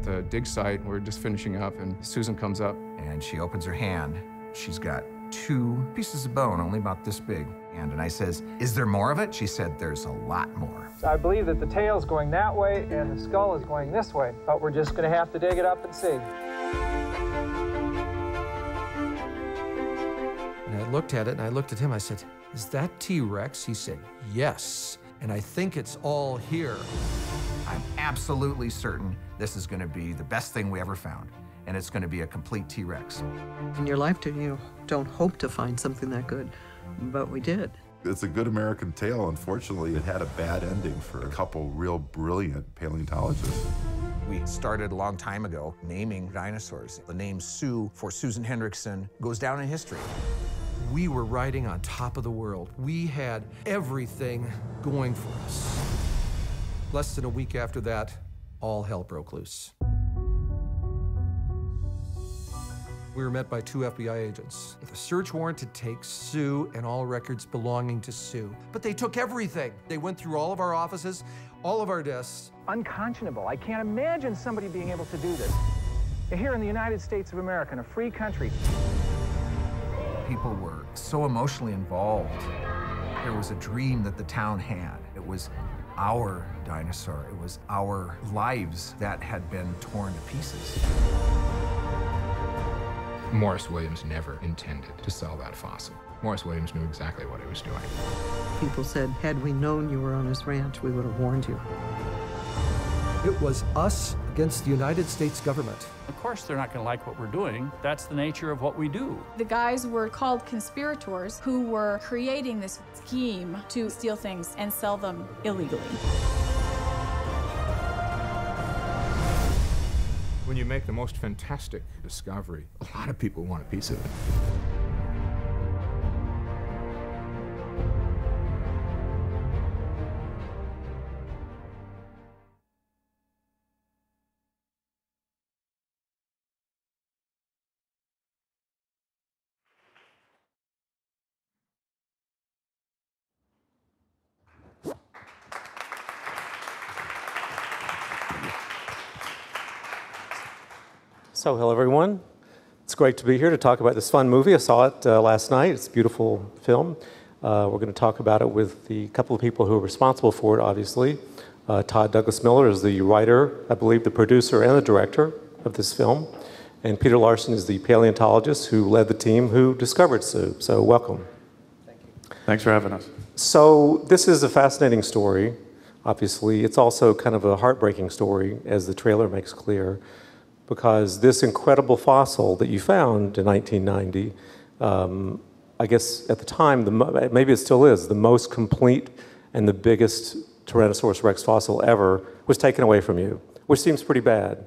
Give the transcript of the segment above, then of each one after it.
at the dig site. We're just finishing up, and Susan comes up. And she opens her hand. She's got 2 pieces of bone, only about this big. And I says, "Is there more of it?" She said, "There's a lot more." I believe that the tail's going that way and the skull is going this way, but we're just going to have to dig it up and see. And I looked at it, and I looked at him. I said, "Is that T-Rex?" He said, "Yes, and I think it's all here." I'm absolutely certain this is going to be the best thing we ever found, and it's going to be a complete T-Rex. In your lifetime, you don't hope to find something that good, but we did. It's a good American tale. Unfortunately, it had a bad ending for a couple real brilliant paleontologists. We started a long time ago naming dinosaurs. The name Sue for Susan Hendrickson goes down in history. We were riding on top of the world. We had everything going for us. Less than a week after that, all hell broke loose. We were met by 2 FBI agents with a search warrant to take Sue and all records belonging to Sue. But they took everything. They went through all of our offices, all of our desks. Unconscionable. I can't imagine somebody being able to do this. Here in the United States of America, in a free country. People were so emotionally involved. There was a dream that the town had. It was our dinosaur. It was our lives that had been torn to pieces. Morris Williams never intended to sell that fossil. Morris Williams knew exactly what he was doing. People said, had we known you were on his ranch, we would have warned you. It was us against the United States government. Of course they're not going to like what we're doing. That's the nature of what we do. The guys were called conspirators who were creating this scheme to steal things and sell them illegally. When you make the most fantastic discovery, a lot of people want a piece of it. So, hello everyone. It's great to be here to talk about this fun movie. I saw it last night. It's a beautiful film. We're going to talk about it with the couple of people who are responsible for it, obviously. Todd Douglas Miller is the writer, I believe the producer and the director of this film. And Peter Larson is the paleontologist who led the team who discovered Sue. So, welcome. Thank you. Thanks for having us. So, this is a fascinating story, obviously. It's also kind of a heartbreaking story, as the trailer makes clear, because this incredible fossil that you found in 1990, I guess at the time, maybe it still is, the most complete and the biggest Tyrannosaurus rex fossil ever was taken away from you, which seems pretty bad.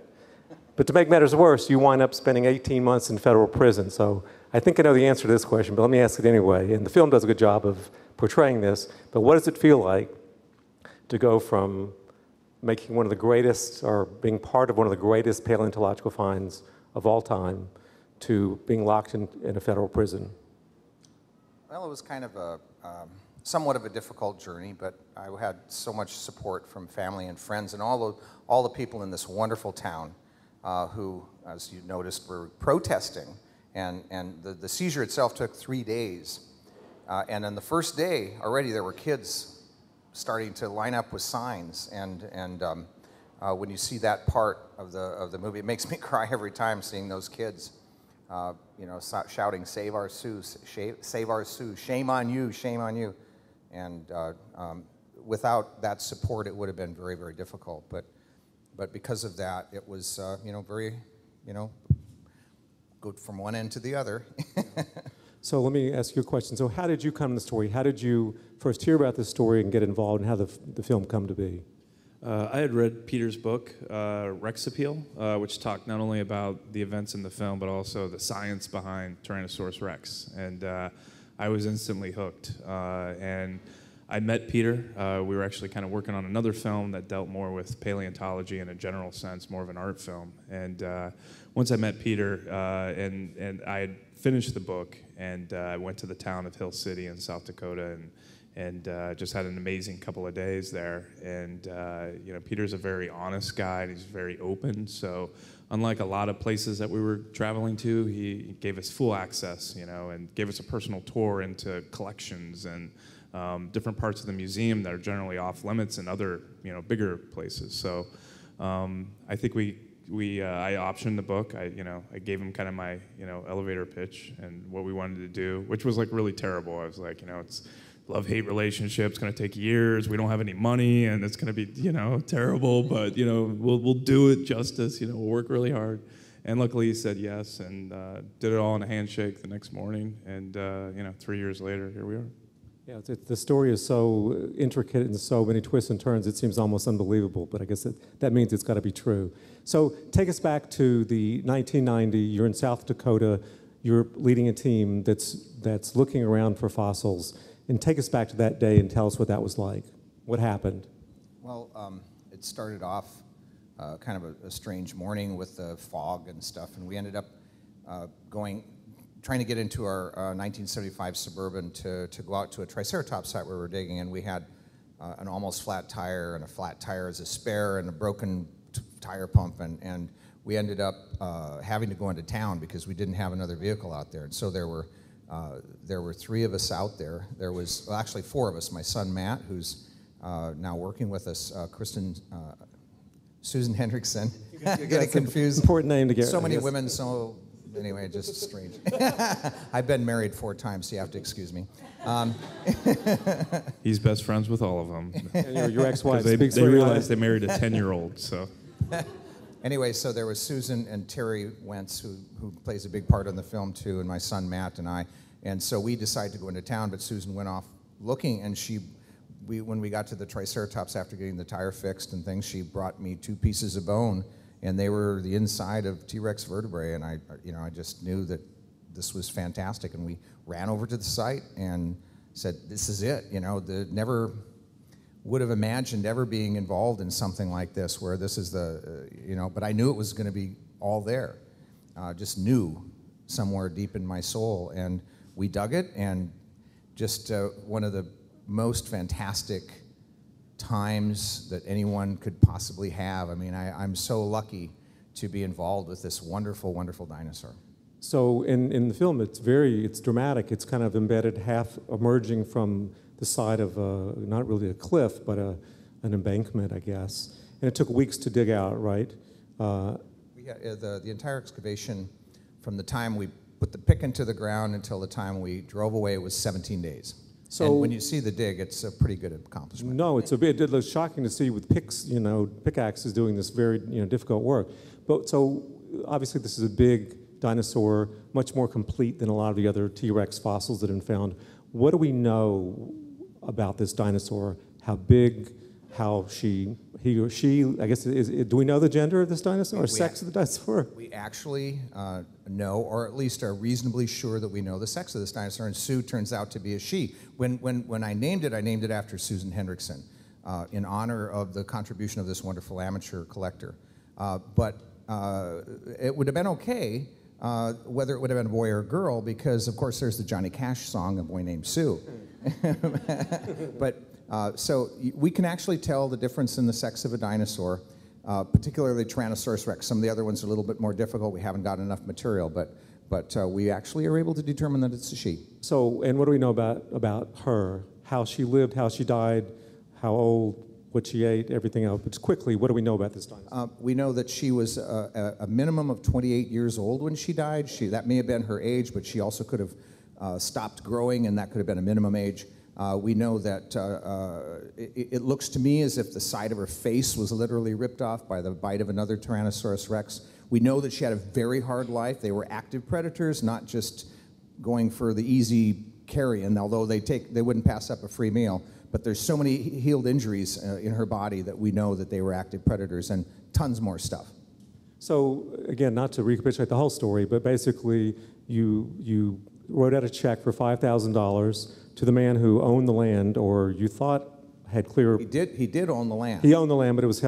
But to make matters worse, you wind up spending 18 months in federal prison. So I think I know the answer to this question, but let me ask it anyway. And the film does a good job of portraying this, but what does it feel like to go from making one of the greatest, or being part of one of the greatest paleontological finds of all time, to being locked in a federal prison? Well, it was kind of a somewhat of a difficult journey, but I had so much support from family and friends and all the people in this wonderful town who, as you noticed, were protesting. And the seizure itself took 3 days. And on the first day, already there were kids starting to line up with signs, and when you see that part of the movie, it makes me cry every time seeing those kids, you know, shouting, "Save our Sue, save our Sue, shame on you, shame on you," and without that support, it would have been very, very difficult. But because of that, it was you know, very, you know, good from one end to the other. So let me ask you a question. So how did you come to the story? How did you first hear about this story and get involved, and how the film come to be? I had read Peter's book, Rex Appeal, which talked not only about the events in the film, but also the science behind Tyrannosaurus Rex. And I was instantly hooked. And I met Peter. We were actually kind of working on another film that dealt more with paleontology in a general sense, more of an art film. And once I met Peter, and I had finished the book, and I went to the town of Hill City in South Dakota and just had an amazing couple of days there. And you know, Peter's a very honest guy, and he's very open. So unlike a lot of places that we were traveling to, he gave us full access, you know, and gave us a personal tour into collections and different parts of the museum that are generally off limits in other, you know, bigger places. So I think I optioned the book. I gave him kind of my, you know, elevator pitch and what we wanted to do, which was like really terrible. I was like, you know, it's love-hate relationship. It's going to take years. We don't have any money, and it's going to be, you know, terrible. But you know, we'll do it justice. You know, we'll work really hard. And luckily, he said yes, and did it all in a handshake the next morning. And you know, 3 years later, here we are. Yeah, the story is so intricate and so many twists and turns, it seems almost unbelievable, but I guess that means it's got to be true. So take us back to the 1990, you're in South Dakota, you're leading a team that's looking around for fossils, and take us back to that day and tell us what that was like. What happened? Well, it started off kind of a strange morning with the fog and stuff, and we ended up trying to get into our 1975 Suburban to go out to a Triceratops site where we were digging, and we had an almost flat tire and a flat tire as a spare and a broken tire pump, and we ended up having to go into town because we didn't have another vehicle out there. And so there were 3 of us out there. There was actually 4 of us. My son Matt, who's now working with us, Susan Hendrickson. Getting confused. Important name to get. So many women. So. Anyway, just strange. I've been married 4 times, so you have to excuse me. He's best friends with all of them. And your ex-wife. They realized they married a 10-year-old. So. Anyway, so there was Susan and Terry Wentz, who plays a big part in the film too, and my son Matt and I. And so we decided to go into town, but Susan went off looking, and when we got to the Triceratops after getting the tire fixed and things, she brought me 2 pieces of bone. And they were the inside of T-Rex vertebrae, and I just knew that this was fantastic. And we ran over to the site and said, "This is it." You know, never would have imagined ever being involved in something like this, where this is but I knew it was going to be all there. Just knew somewhere deep in my soul, and we dug it, and just one of the most fantastic times that anyone could possibly have. I mean, I'm so lucky to be involved with this wonderful, wonderful dinosaur. So in the film, it's dramatic. It's kind of embedded, half emerging from the side of not really a cliff, but an embankment, I guess. And it took weeks to dig out, right? The entire excavation, from the time we put the pick into the ground until the time we drove away, was 17 days. So, and when you see the dig, it's a pretty good accomplishment. No, it was shocking to see with pickaxes doing this very difficult work. But so obviously this is a big dinosaur, much more complete than a lot of the other T-Rex fossils that have been found. What do we know about this dinosaur? How big? How he or she? I guess do we know the gender of this dinosaur or sex of the dinosaur? We actually know, or at least are reasonably sure that we know the sex of this dinosaur. And Sue turns out to be a she. When I named it after Susan Hendrickson, in honor of the contribution of this wonderful amateur collector. But it would have been okay whether it would have been a boy or a girl, because of course there's the Johnny Cash song, "A Boy Named Sue." But so we can actually tell the difference in the sex of a dinosaur, particularly Tyrannosaurus rex. Some of the other ones are a little bit more difficult. We haven't got enough material, but we actually are able to determine that it's a she. So, and what do we know about her? How she lived, how she died, how old, what she ate, everything else. But just quickly, what do we know about this dinosaur? We know that she was a minimum of 28 years old when she died. That may have been her age, but she also could have stopped growing, and that could have been a minimum age. We know that it looks to me as if the side of her face was literally ripped off by the bite of another Tyrannosaurus rex. We know that she had a very hard life. They were active predators, not just going for the easy carrion, although they wouldn't pass up a free meal. But there's so many healed injuries in her body that we know that they were active predators, and tons more stuff. So again, not to recapitulate the whole story, but basically you wrote out a check for $5,000 to the man who owned the land, or you thought had clear... He did own the land. He owned the land, but it was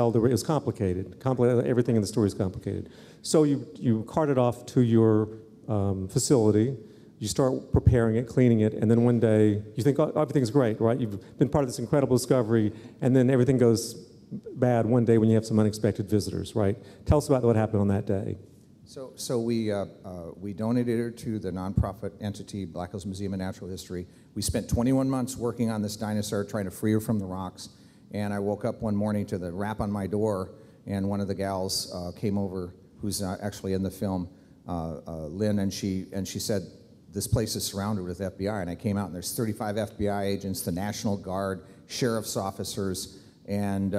complicated. Everything in the story is complicated. So you carted off to your facility. You start preparing it, cleaning it, and then one day you think, oh, everything's great, right? You've been part of this incredible discovery, and then everything goes bad one day when you have some unexpected visitors, right? Tell us about what happened on that day. So we donated her to the nonprofit entity, Black Hills Museum of Natural History. We spent 21 months working on this dinosaur, trying to free her from the rocks. And I woke up one morning to the rap on my door, and one of the gals came over, who's actually in the film, Lynn, and she said, this place is surrounded with FBI. And I came out, and there's 35 FBI agents, the National Guard, sheriff's officers, and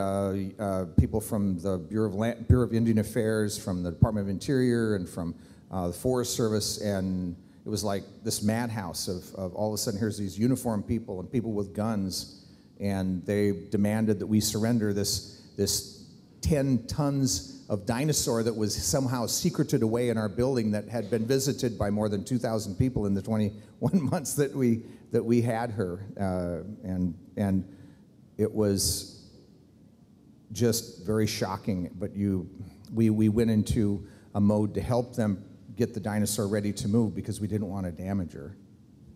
people from the Bureau of Indian Affairs, from the Department of Interior, and from the Forest Service. And it was like this madhouse of all of a sudden, here's these uniformed people and people with guns, and they demanded that we surrender this 10 tons of dinosaur that was somehow secreted away in our building that had been visited by more than 2,000 people in the 21 months that we had her, and it was just very shocking. But we went into a mode to help them get the dinosaur ready to move because we didn't want to damage her.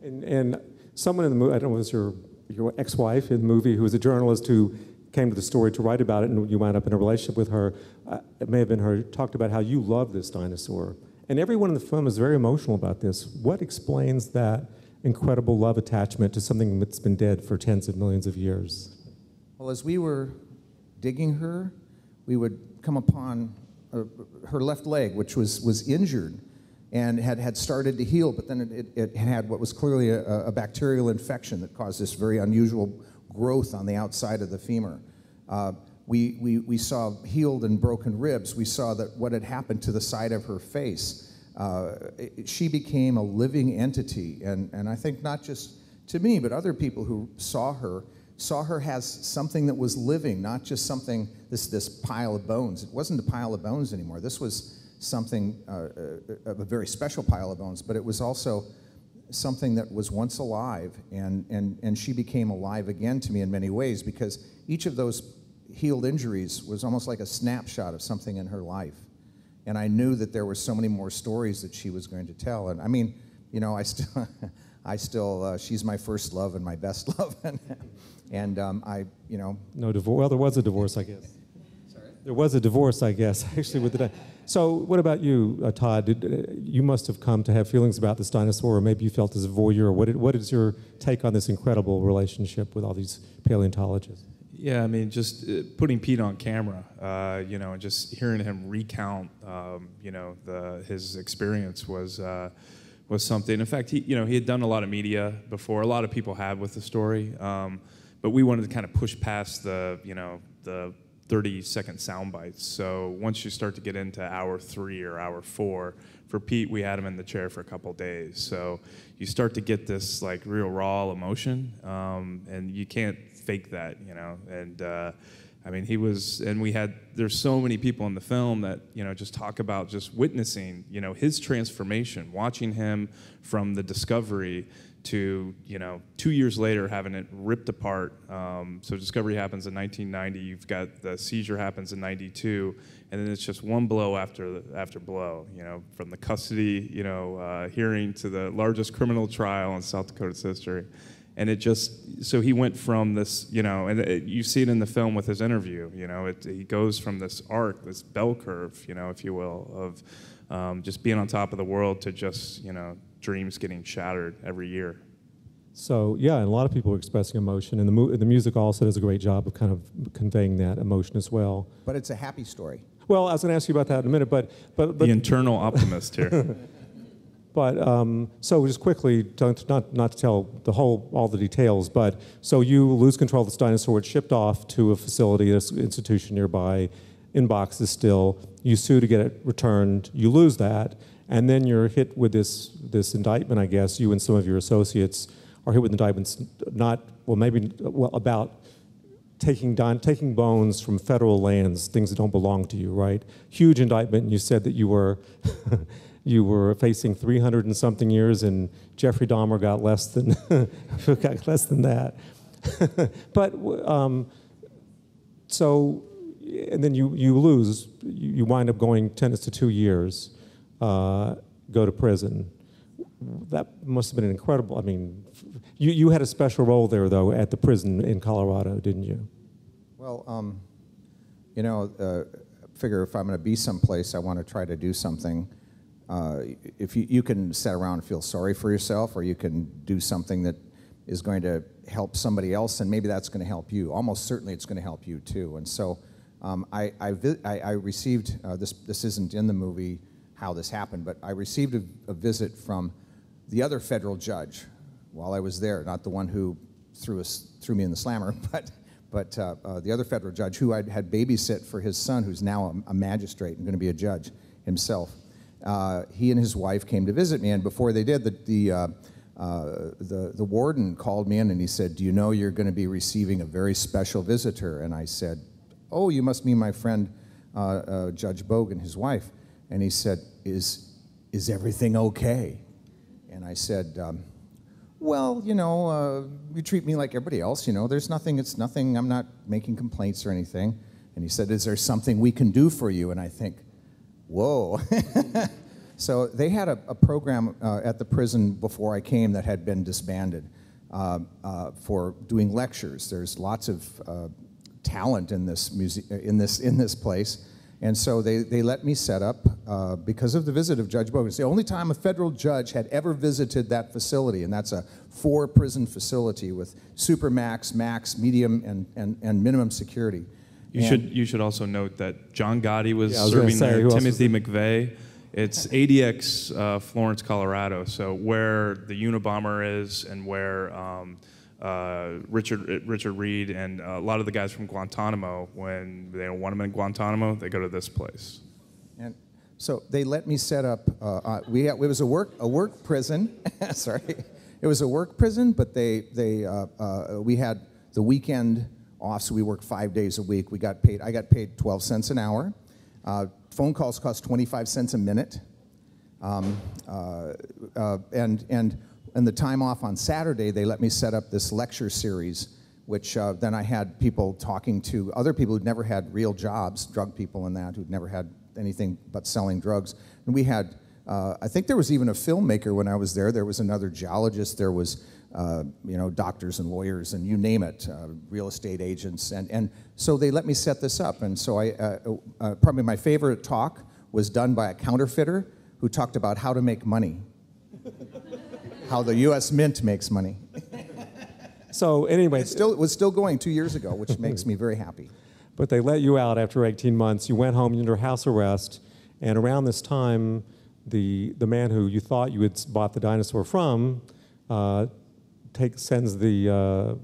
And someone in the movie, I don't know if it was your ex-wife in the movie, who was a journalist who came to the story to write about it, and you wound up in a relationship with her. It may have been her, talked about how you love this dinosaur. And everyone in the film is very emotional about this. What explains that incredible love attachment to something that's been dead for tens of millions of years? Well, as we were digging her, we would come upon her left leg, which was injured and had started to heal, but then it had what was clearly a bacterial infection that caused this very unusual growth on the outside of the femur. We saw healed and broken ribs. We saw that what had happened to the side of her face. She became a living entity, and I think not just to me, but other people who saw her as something that was living, not just something, this pile of bones. It wasn't a pile of bones anymore. This was something, a very special pile of bones, but it was also something that was once alive, and she became alive again to me in many ways, because each of those healed injuries was almost like a snapshot of something in her life. And I knew that there were so many more stories that she was going to tell. And I mean, you know, I still, she's my first love and my best love. And you know. No divorce, well, there was a divorce, I guess. Sorry? There was a divorce, I guess, actually, with the. So what about you, Todd? You must have come to have feelings about this dinosaur, or maybe you felt as a voyeur. What is your take on this incredible relationship with all these paleontologists? Yeah, I mean, just putting Pete on camera, you know, and just hearing him recount, you know, his experience was something. In fact, he had done a lot of media before. A lot of people had with the story, but we wanted to kind of push past the 30-second sound bites. So once you start to get into hour 3 or hour 4, for Pete, we had him in the chair for a couple days. So you start to get this like real raw emotion, and you can't fake that, you know. And I mean, there's so many people in the film that, you know, just talk about just witnessing, you know, his transformation, watching him from the discovery to, you know, 2 years later having it ripped apart. So discovery happens in 1990, you've got the seizure happens in 92, and then it's just one blow after blow, you know, from the custody, you know, hearing to the largest criminal trial in South Dakota's history. And it just, so he went from this, you know, and you see it in the film with his interview, you know, he goes from this arc, this bell curve, you know, if you will, of just being on top of the world to just, you know, dreams getting shattered every year. So, yeah, and a lot of people are expressing emotion, and the music also does a great job of kind of conveying that emotion as well. But it's a happy story. Well, I was going to ask you about that in a minute, but the internal optimist here. But so just quickly, not to tell all the details, but so you lose control of this dinosaur. It's shipped off to a facility, this institution nearby, in boxes still. You sue to get it returned. You lose that, and then you're hit with this indictment. I guess you and some of your associates are hit with indictments, about taking bones from federal lands, things that don't belong to you, right? Huge indictment. And you said that you were. You were facing 300 and something years, and Jeffrey Dahmer got less than that. But so, and then you lose. You wind up going 10 to 2 years, go to prison. that must have been incredible. I mean, you had a special role there, though, at the prison in Colorado, didn't you? Well, you know, figure if I'm going to be someplace, I want to try to do something. If you can sit around and feel sorry for yourself, or you can do something that is going to help somebody else, and maybe that's going to help you. Almost certainly it's going to help you too. And so I received, this isn't in the movie how this happened, but I received a visit from the other federal judge while I was there, not the one who threw me in the slammer, but the other federal judge who I had babysit for his son, who's now a magistrate and going to be a judge himself. He and his wife came to visit me, and before they did, the warden called me in and he said, "Do you know you're going to be receiving a very special visitor?" And I said, "Oh, you must mean my friend Judge Bogan, his wife." And he said, "Is everything okay?" And I said, "Well, you know, you treat me like everybody else. You know, there's nothing. It's nothing. I'm not making complaints or anything." And he said, "Is there something we can do for you?" And I think, whoa. So they had a program at the prison before I came that had been disbanded for doing lectures. There's lots of talent in this in this place, and so they let me set up because of the visit of Judge Bogan. It's the only time a federal judge had ever visited that facility, and that's a 4-prison facility with supermax, max, medium, and minimum security. You should also note that John Gotti was serving there. Timothy McVeigh. It's ADX Florence, Colorado. So where the Unabomber is, and where Richard Reed and a lot of the guys from Guantanamo, when they don't want them in Guantanamo, they go to this place. And so they let me set up. It was a work prison. Sorry, it was a work prison, but we had the weekend off, so we worked 5 days a week. I got paid 12 cents an hour. Phone calls cost 25 cents a minute, and the time off on Saturday, they let me set up this lecture series, which then I had people talking to other people who'd never had real jobs, drug people and that, who'd never had anything but selling drugs. And we had, I think there was even a filmmaker when I was there. There was another geologist. There was, you know, doctors and lawyers and you name it, real estate agents. And so they let me set this up. And so probably my favorite talk was done by a counterfeiter who talked about how to make money, how the U.S. Mint makes money. So anyway, it was still going 2 years ago, which makes me very happy. But they let you out after 18 months. You went home, you're under house arrest, and around this time, the man who you thought you had bought the dinosaur from sends the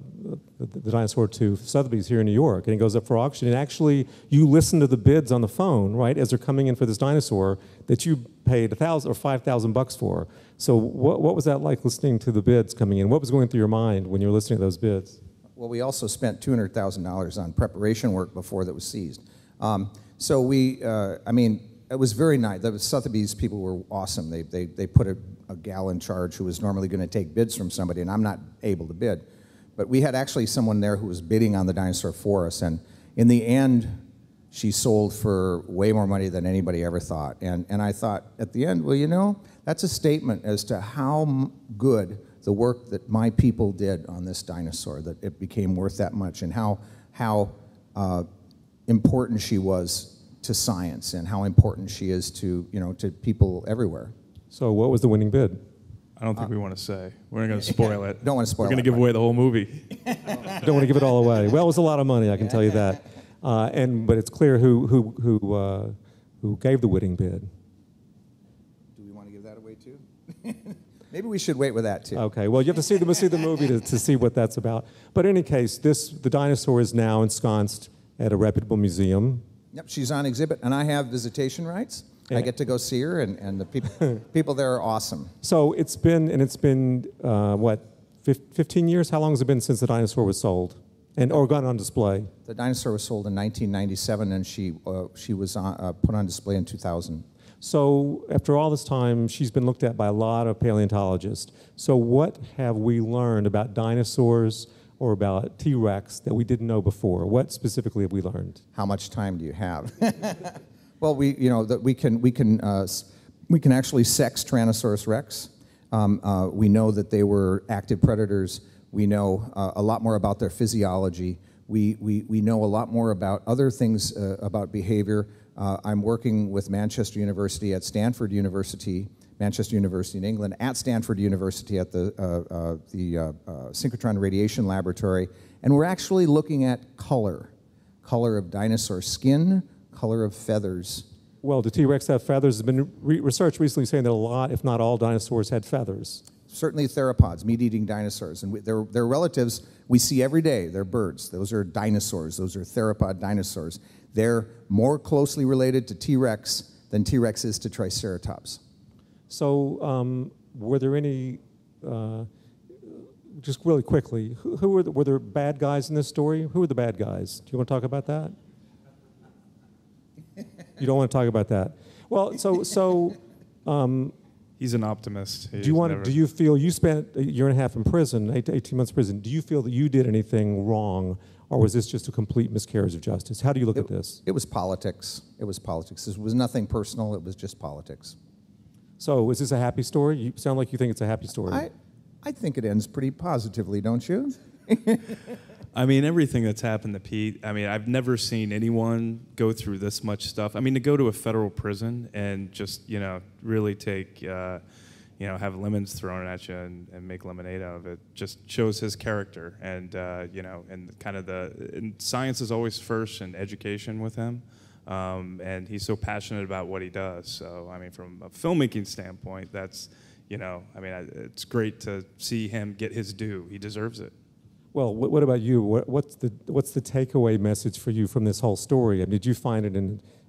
dinosaur to Sotheby's here in New York, and it goes up for auction. And actually, you listen to the bids on the phone, right, as they're coming in for this dinosaur that you paid $1,000 or $5,000 for. So what was that like, listening to the bids coming in? What was going through your mind when you were listening to those bids? Well, we also spent $200,000 on preparation work before that was seized. So I mean, it was very nice. The Sotheby's people were awesome. They put a gal in charge who was normally going to take bids from somebody, and I'm not able to bid. But we had actually someone there who was bidding on the dinosaur for us, and in the end, she sold for way more money than anybody ever thought. And I thought at the end, well, you know, that's a statement as to how good the work that my people did on this dinosaur, that it became worth that much, and how important she was to science, and how important she is to, you know, to people everywhere. So what was the winning bid? I don't think we want to say. We're not going to spoil it. Don't want to spoil it. We're going to give away the whole movie. Don't want to give it all away. Well, it was a lot of money, I can tell you that. But it's clear who gave the winning bid. Do we want to give that away too? Maybe we should wait with that too. Okay. Well, you have to see the movie to see what that's about. But in any case, the dinosaur is now ensconced at a reputable museum. Yep, she's on exhibit, and I have visitation rights. I get to go see her, and the people there are awesome. So it's been what, 15 years? How long has it been since the dinosaur was sold or gone on display? The dinosaur was sold in 1997, and she was put on display in 2000. So after all this time, she's been looked at by a lot of paleontologists. So what have we learned about dinosaurs or about T-Rex that we didn't know before? What specifically have we learned? How much time do you have? Well, we can actually sex Tyrannosaurus Rex. We know that they were active predators. We know a lot more about their physiology. We know a lot more about other things about behavior. I'm working with Manchester University at Stanford University, Manchester University in England, at Stanford University at the Synchrotron Radiation Laboratory, and we're actually looking at color of dinosaur skin, color of feathers. Well, do T-Rex have feathers? There's been research recently saying that a lot, if not all, dinosaurs had feathers. Certainly theropods, meat-eating dinosaurs, and their relatives we see every day. They're birds. Those are dinosaurs. Those are theropod dinosaurs. They're more closely related to T-Rex than T-Rex is to Triceratops. So, were there any? Just really quickly, who were there bad guys in this story? Who were the bad guys? Do you want to talk about that? You don't want to talk about that. Well, he's an optimist. Do you feel you spent a year and a half in prison, 18 months in prison? Do you feel that you did anything wrong, or was this just a complete miscarriage of justice? How do you look at this? It was politics. It was politics. This was nothing personal. It was just politics. So, is this a happy story? You sound like you think it's a happy story. I think it ends pretty positively, don't you? I mean, everything that's happened to Pete, I mean, I've never seen anyone go through this much stuff. I mean, to go to a federal prison and just, really take, have lemons thrown at you and make lemonade out of it just shows his character. And, and kind of and science is always first and education with him. And he's so passionate about what he does. So, I mean, from a filmmaking standpoint, that's, it's great to see him get his due. He deserves it. Well, what about you? What's the takeaway message for you from this whole story? I mean, did you find it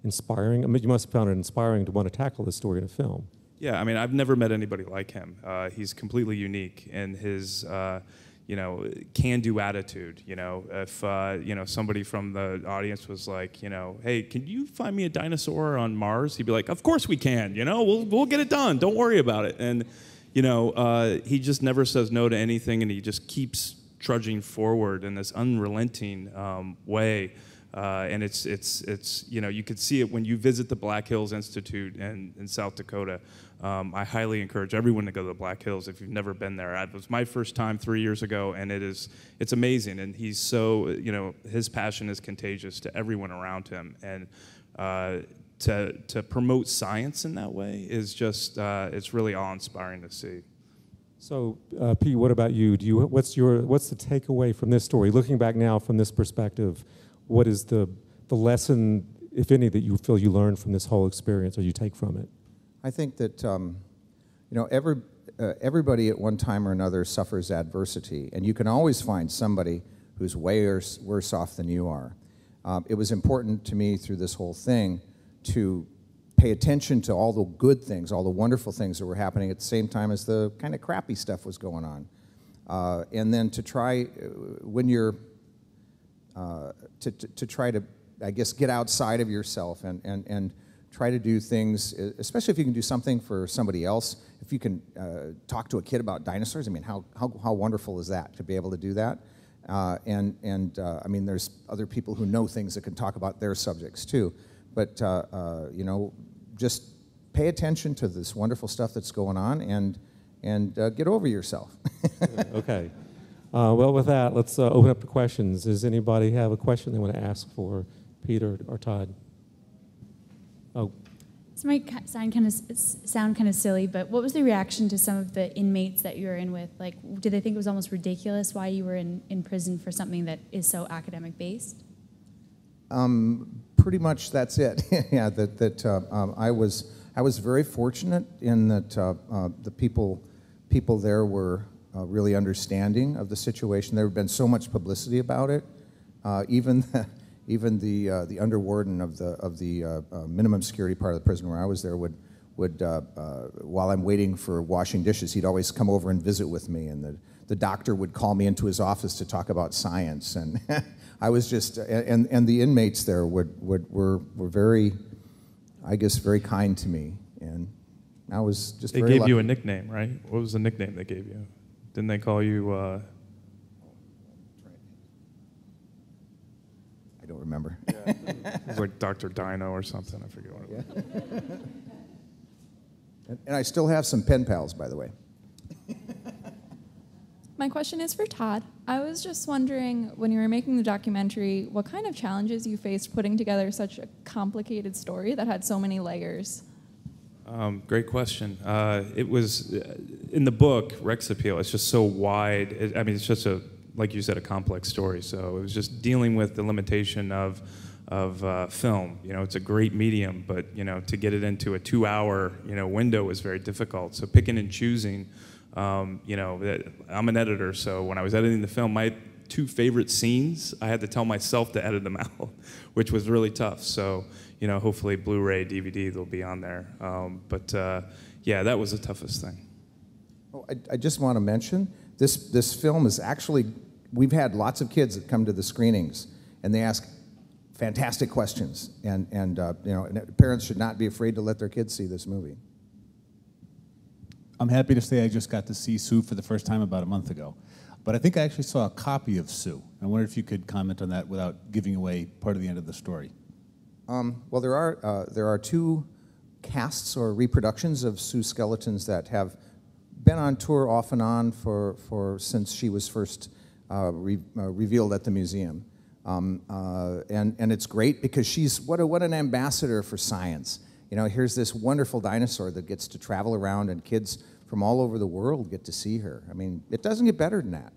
inspiring? I mean, you must have found it inspiring to want to tackle this story in a film. Yeah, I mean, I've never met anybody like him. He's completely unique in his, can-do attitude. If somebody from the audience was like, hey, can you find me a dinosaur on Mars? He'd be like, of course we can. We'll get it done. Don't worry about it. And he just never says no to anything, and he just keeps trudging forward in this unrelenting way. And it's you could see it when you visit the Black Hills Institute in South Dakota. I highly encourage everyone to go to the Black Hills if you've never been there. It was my first time 3 years ago, and it's amazing. And he's so, his passion is contagious to everyone around him. And to promote science in that way is just, it's really awe-inspiring to see. So, Pete, what about you? What's the takeaway from this story? Looking back now from this perspective, what is the lesson, if any, that you feel you learned from this whole experience, or you take from it? I think that everybody at one time or another suffers adversity, and you can always find somebody who's way worse off than you are. It was important to me through this whole thing to pay attention to all the good things, all the wonderful things that were happening at the same time as the kind of crappy stuff was going on. And then to try, when you're, to try to, I guess, get outside of yourself and try to do things, especially if you can do something for somebody else. If you can talk to a kid about dinosaurs, I mean, how wonderful is that, to be able to do that? I mean, there's other people who know things that can talk about their subjects too. But, just pay attention to this wonderful stuff that's going on and get over yourself. Okay. Well, with that, let's open up to questions. Does anybody have a question they want to ask for Peter or Todd? Oh. This might sound kind of silly, but what was the reaction to some of the inmates that you were in with? Like, did they think it was almost ridiculous why you were in prison for something that is so academic-based? Pretty much that's it. Yeah, I was very fortunate in that the people there were really understanding of the situation. There had been so much publicity about it. Even the under warden of the minimum security part of the prison where I was there would while I'm waiting for washing dishes, he'd always come over and visit with me, and the doctor would call me into his office to talk about science, and I was just, and the inmates there were very, I guess, very kind to me, and I was just very lucky. They gave you a nickname, right? What was the nickname they gave you? Didn't they call you? I don't remember. Yeah. It was like Dr. Dino or something. I forget what it was. And I still have some pen pals, by the way. My question is for Todd. I was just wondering, when you were making the documentary, what kind of challenges you faced putting together such a complicated story that had so many layers? Great question. It was, in the book, Rex Appeal, it's just so wide. It's just like you said, a complex story. So it was just dealing with the limitation of film. It's a great medium, but to get it into a 2-hour window was very difficult. So picking and choosing. I'm an editor, so when I was editing the film, my 2 favorite scenes, I had to tell myself to edit them out, which was really tough. So, hopefully Blu-ray, DVD, they'll be on there. Yeah, that was the toughest thing. Oh, I just want to mention, this film is actually, we've had lots of kids that come to the screenings, and they ask fantastic questions, and parents should not be afraid to let their kids see this movie. I'm happy to say I just got to see Sue for the first time about a month ago. But I think I actually saw a copy of Sue. I wonder if you could comment on that without giving away part of the end of the story. Well, there are 2 casts or reproductions of Sue skeletons that have been on tour off and on since she was first revealed at the museum. And it's great because she's, what an ambassador for science. Here's this wonderful dinosaur that gets to travel around, and kids from all over the world get to see her. I mean, it doesn't get better than that.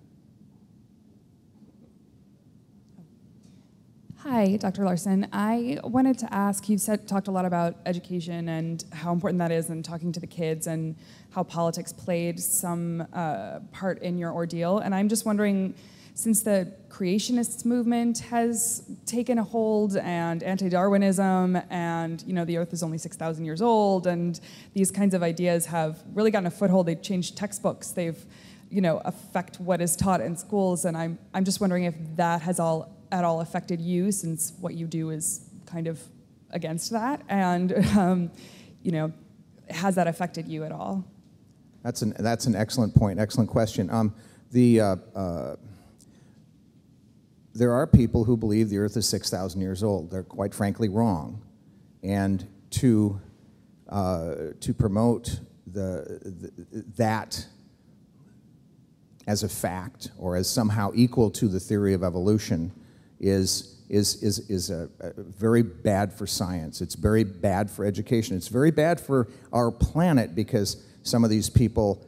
Hi, Dr. Larson. I wanted to ask, you talked a lot about education and how important that is, and talking to the kids, and how politics played some part in your ordeal. And I'm just wondering, since the creationist movement has taken a hold, and anti-Darwinism, and the Earth is only 6,000 years old, and these kinds of ideas have really gotten a foothold. They've changed textbooks. They've, affect what is taught in schools. And I'm just wondering if that has at all affected you, since what you do is kind of against that, and has that affected you at all? That's an excellent point, excellent question. There are people who believe the Earth is 6,000 years old. They're quite frankly wrong. And to promote that as a fact, or as somehow equal to the theory of evolution, is very bad for science. It's very bad for education. It's very bad for our planet, because some of these people,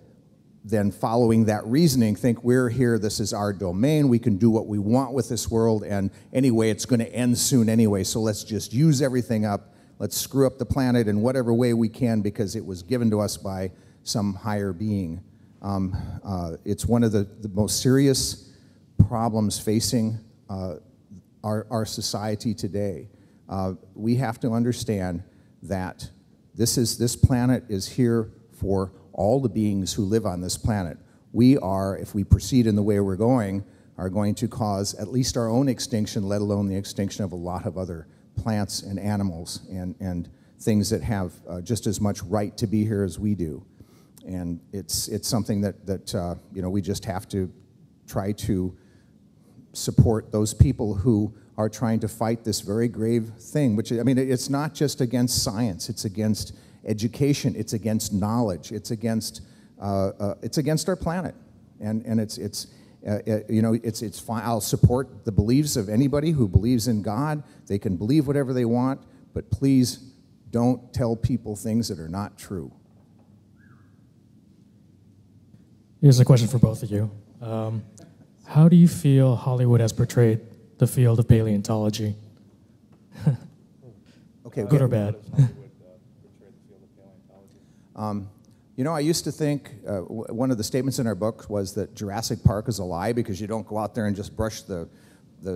then following that reasoning, think we're here, this is our domain, we can do what we want with this world, and anyway, it's going to end soon anyway, so let's just use everything up, let's screw up the planet in whatever way we can, because it was given to us by some higher being. It's one of the most serious problems facing our society today. We have to understand that this planet is here for all the beings who live on this planet. We are, if we proceed in the way we're going, are going to cause at least our own extinction, let alone the extinction of a lot of other plants and animals and things that have just as much right to be here as we do. And it's something that we just have to try to support those people who are trying to fight this very grave thing, which, it's not just against science, it's against education, it's against knowledge, it's against our planet, and it's fine. I'll support the beliefs of anybody who believes in God. They can believe whatever they want, but please don't tell people things that are not true. Here's a question for both of you. How do you feel Hollywood has portrayed the field of paleontology? Okay, good or bad? I used to think one of the statements in our book was that Jurassic Park is a lie because you don't go out there and just brush the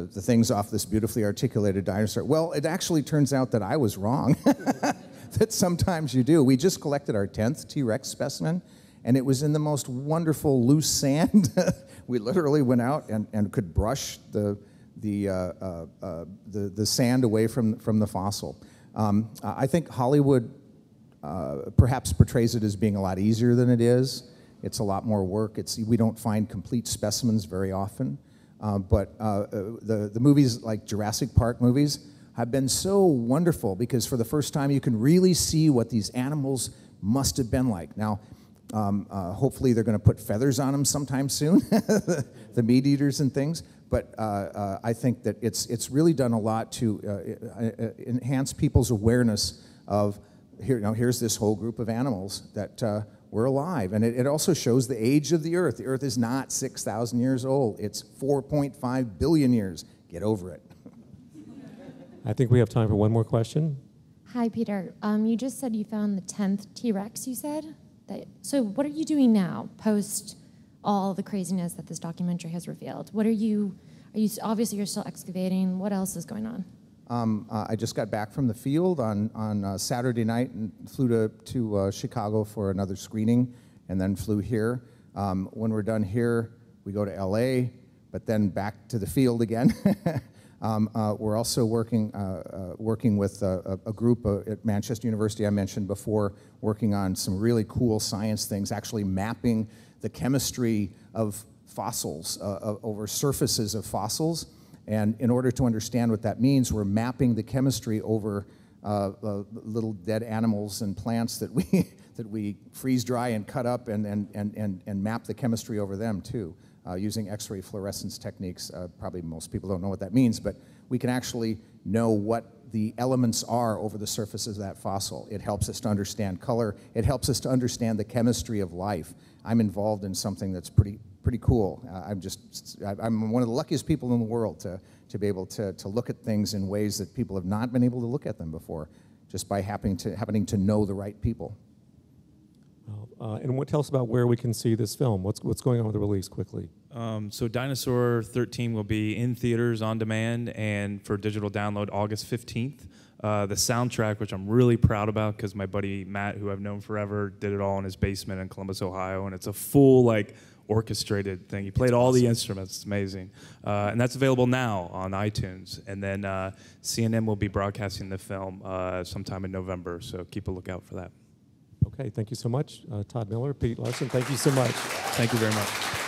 things off this beautifully articulated dinosaur. Well, it actually turns out that I was wrong, that sometimes you do. We just collected our 10th T-Rex specimen, and it was in the most wonderful loose sand. We literally went out and could brush the sand away from the fossil. I think Hollywood perhaps portrays it as being a lot easier than it is. It's a lot more work. We don't find complete specimens very often. But the movies like Jurassic Park movies have been so wonderful because for the first time you can really see what these animals must have been like. Now, Hopefully they're going to put feathers on them sometime soon, the meat eaters and things. But I think that it's really done a lot to enhance people's awareness of, here's this whole group of animals that were alive. And it also shows the age of the Earth. The Earth is not 6,000 years old. It's 4.5 billion years. Get over it. I think we have time for one more question. Hi, Peter. You just said you found the 10th T-Rex, you said? So what are you doing now, post all the craziness that this documentary has revealed? Are you obviously you're still excavating. What else is going on? I just got back from the field on Saturday night and flew to Chicago for another screening, and then flew here. When we're done here, we go to LA, but then back to the field again. We're also working with a group at Manchester University I mentioned before, working on some really cool science things, actually mapping the chemistry of fossils, over surfaces of fossils. And in order to understand what that means, we're mapping the chemistry over little dead animals and plants that we freeze dry and cut up and map the chemistry over them too. Using X-ray fluorescence techniques. Probably most people don't know what that means, but we can actually know what the elements are over the surfaces of that fossil. It helps us to understand color. It helps us to understand the chemistry of life. I'm involved in something that's pretty cool. I'm one of the luckiest people in the world to be able to look at things in ways that people have not been able to look at them before, just by happening to know the right people. And tell us about where we can see this film. What's going on with the release quickly? So Dinosaur 13 will be in theaters on demand and for digital download August 15th. The soundtrack, which I'm really proud about because my buddy Matt, who I've known forever, did it all in his basement in Columbus, Ohio, and it's a full orchestrated thing. He played all the instruments. It's amazing. And that's available now on iTunes. And then CNN will be broadcasting the film sometime in November, so keep a lookout for that. Okay, thank you so much. Todd Miller, Pete Larson, thank you so much. Thank you very much.